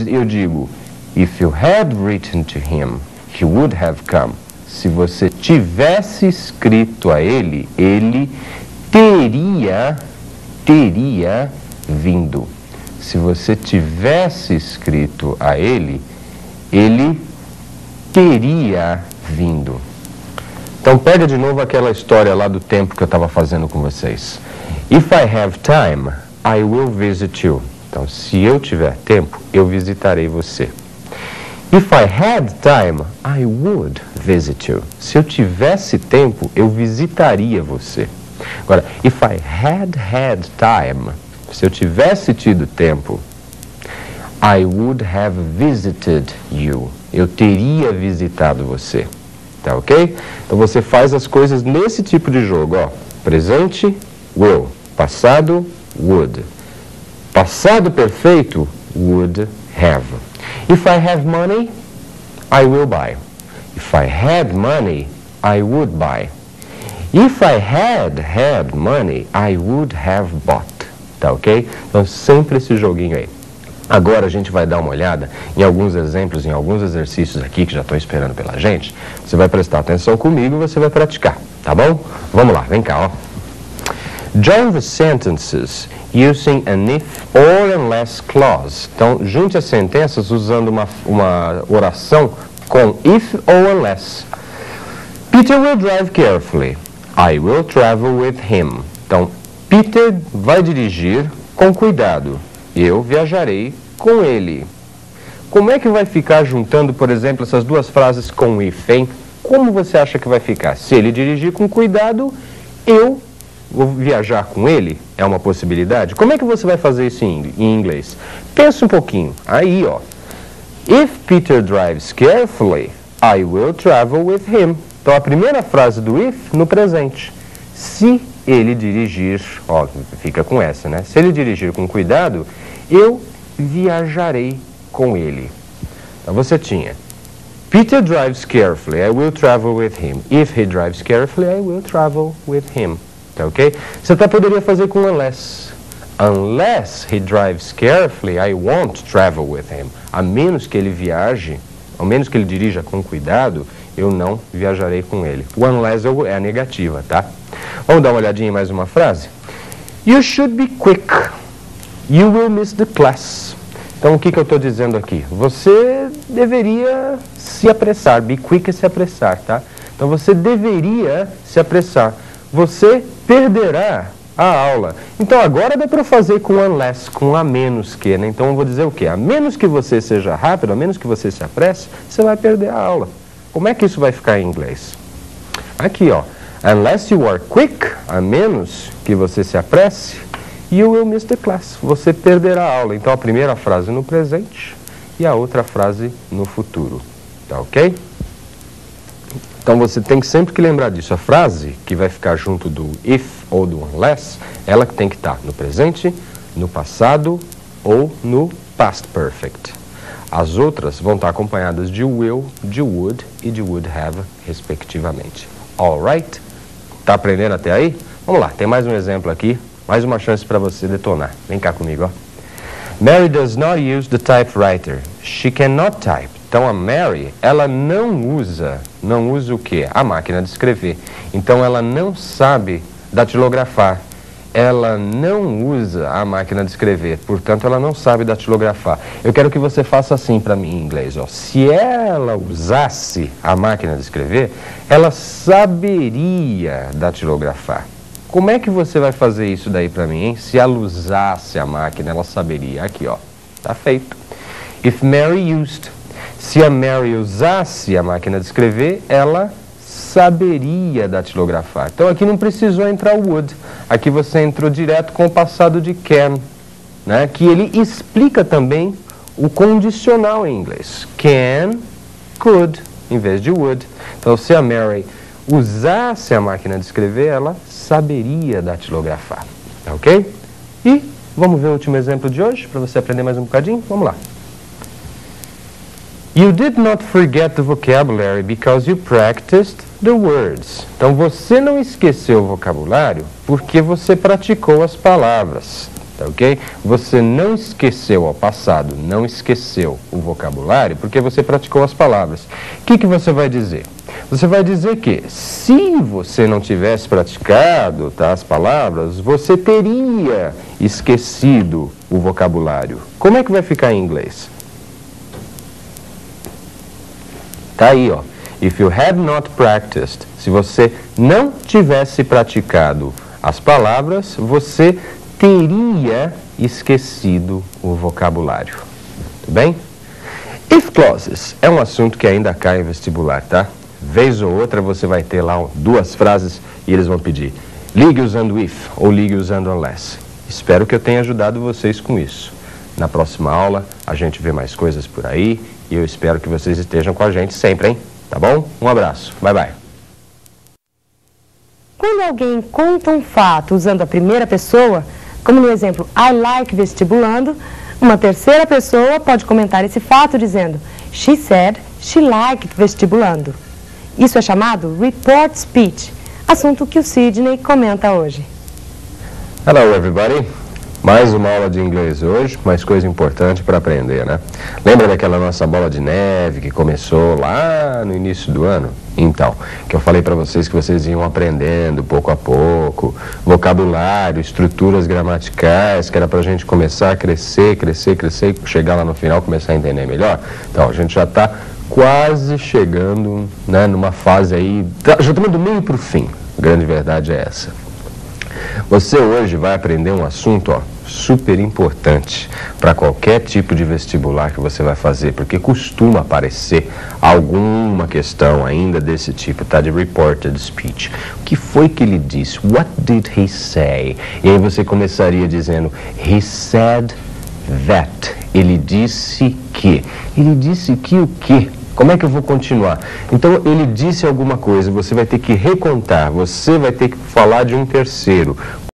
Eu digo, if you had written to him, he would have come. Se você tivesse escrito a ele, ele teria vindo. Se você tivesse escrito a ele, ele teria vindo. Então pega de novo aquela história lá do tempo que eu estava fazendo com vocês. If I have time, I will visit you. Então, se eu tiver tempo, eu visitarei você. If I had time, I would visit you. Se eu tivesse tempo, eu visitaria você. Agora, if I had time, se eu tivesse tido tempo, I would have visited you. Eu teria visitado você. Tá ok? Então você faz as coisas nesse tipo de jogo, ó. Presente, will. Passado, would. Passado perfeito, would have. If I have money, I will buy. If I had money, I would buy. If I had money, I would have bought. Tá ok? Então sempre esse joguinho aí. Agora a gente vai dar uma olhada em alguns exemplos, em alguns exercícios aqui que já estão esperando pela gente. Você vai prestar atenção comigo e você vai praticar, tá bom? Vamos lá, vem cá, ó. Join the sentences using an if or unless clause. Então, junte as sentenças usando uma oração com if or unless. Peter will drive carefully. I will travel with him. Então, Peter vai dirigir com cuidado. Eu viajarei com ele. Como é que vai ficar juntando, por exemplo, essas duas frases com if, hein? Como você acha que vai ficar? Se ele dirigir com cuidado, eu vou viajar com ele? É uma possibilidade? Como é que você vai fazer isso em inglês? Pensa um pouquinho. Aí, ó. If Peter drives carefully, I will travel with him. Então, a primeira frase do if no presente. Se ele dirigir, ó, fica com essa, né? Se ele dirigir com cuidado, eu viajarei com ele. Então, você tinha Peter drives carefully, I will travel with him. If he drives carefully, I will travel with him. Tá ok? Você até poderia fazer com unless. Unless he drives carefully, I won't travel with him. A menos que ele viaje, a menos que ele dirija com cuidado, eu não viajarei com ele. O unless é a negativa, tá? Vamos dar uma olhadinha em mais uma frase? You should be quick. You will miss the class. Então, o que eu estou dizendo aqui? Você deveria se apressar. Be quick é se apressar, tá? Então, você deveria se apressar. Você perderá a aula. Então, agora dá para fazer com unless, com a menos que, né? Então, eu vou dizer o quê? A menos que você seja rápido, a menos que você se apresse, você vai perder a aula. Como é que isso vai ficar em inglês? Aqui, ó. Unless you are quick, a menos que você se apresse, you will miss the class. Você perderá a aula. Então, a primeira frase no presente e a outra frase no futuro. Tá ok? Então, você tem que sempre que lembrar disso. A frase que vai ficar junto do if ou do unless, ela que tem que estar no presente, no passado ou no past perfect. As outras vão estar acompanhadas de will, de would e de would have, respectivamente. Alright? Tá aprendendo até aí? Vamos lá, tem mais um exemplo aqui. Mais uma chance para você detonar. Vem cá comigo, ó. Mary does not use the typewriter. She cannot type. Então, a Mary, ela não usa o quê? A máquina de escrever. Então, ela não sabe datilografar. Ela não usa a máquina de escrever. Portanto, ela não sabe datilografar. Eu quero que você faça assim para mim em inglês, ó. Se ela usasse a máquina de escrever, ela saberia datilografar. Como é que você vai fazer isso daí para mim, hein? Se ela usasse a máquina, ela saberia. Aqui, ó. Tá feito. If Mary used. Se a Mary usasse a máquina de escrever, ela saberia datilografar. Então, aqui não precisou entrar o would. Aqui você entrou direto com o passado de can, né? Que ele explica também o condicional em inglês. Can, could, em vez de would. Então, se a Mary usasse a máquina de escrever, ela saberia datilografar. Tá ok? E vamos ver o último exemplo de hoje, para você aprender mais um bocadinho? Vamos lá. You did not forget the vocabulary because you practiced the words. Então, você não esqueceu o vocabulário porque você praticou as palavras. tá ok? Você não esqueceu ao passado, não esqueceu o vocabulário, porque você praticou as palavras. O que você vai dizer? Você vai dizer que, se você não tivesse praticado, tá, as palavras, você teria esquecido o vocabulário. Como é que vai ficar em inglês? Tá aí, ó. If you had not practiced, se você não tivesse praticado as palavras, você teria esquecido o vocabulário. Tudo bem? If clauses é um assunto que ainda cai em vestibular, tá? Vez ou outra você vai ter lá duas frases e eles vão pedir ligue usando if ou ligue usando unless. Espero que eu tenha ajudado vocês com isso. Na próxima aula a gente vê mais coisas por aí e eu espero que vocês estejam com a gente sempre, hein? Tá bom? Um abraço. Bye, bye. Quando alguém conta um fato usando a primeira pessoa, como no exemplo I like vestibulando, uma terceira pessoa pode comentar esse fato dizendo she said she liked vestibulando. Isso é chamado report speech, assunto que o Sidney comenta hoje. Hello, everybody. Mais uma aula de inglês hoje, mais coisa importante para aprender, né? Lembra daquela nossa bola de neve que começou lá no início do ano? Então, que eu falei para vocês que vocês iam aprendendo pouco a pouco, vocabulário, estruturas gramaticais, que era para a gente começar a crescer, e chegar lá no final começar a entender melhor. Então, a gente já está quase chegando, né, numa fase aí, já estamos do meio para o fim, a grande verdade é essa. Você hoje vai aprender um assunto, ó, super importante para qualquer tipo de vestibular que você vai fazer, porque costuma aparecer alguma questão ainda desse tipo, tá? De reported speech. O que foi que ele disse? What did he say? E aí você começaria dizendo, he said that. Ele disse que. Ele disse que o quê? Como é que eu vou continuar? Então, ele disse alguma coisa, você vai ter que recontar, você vai ter que falar de um terceiro.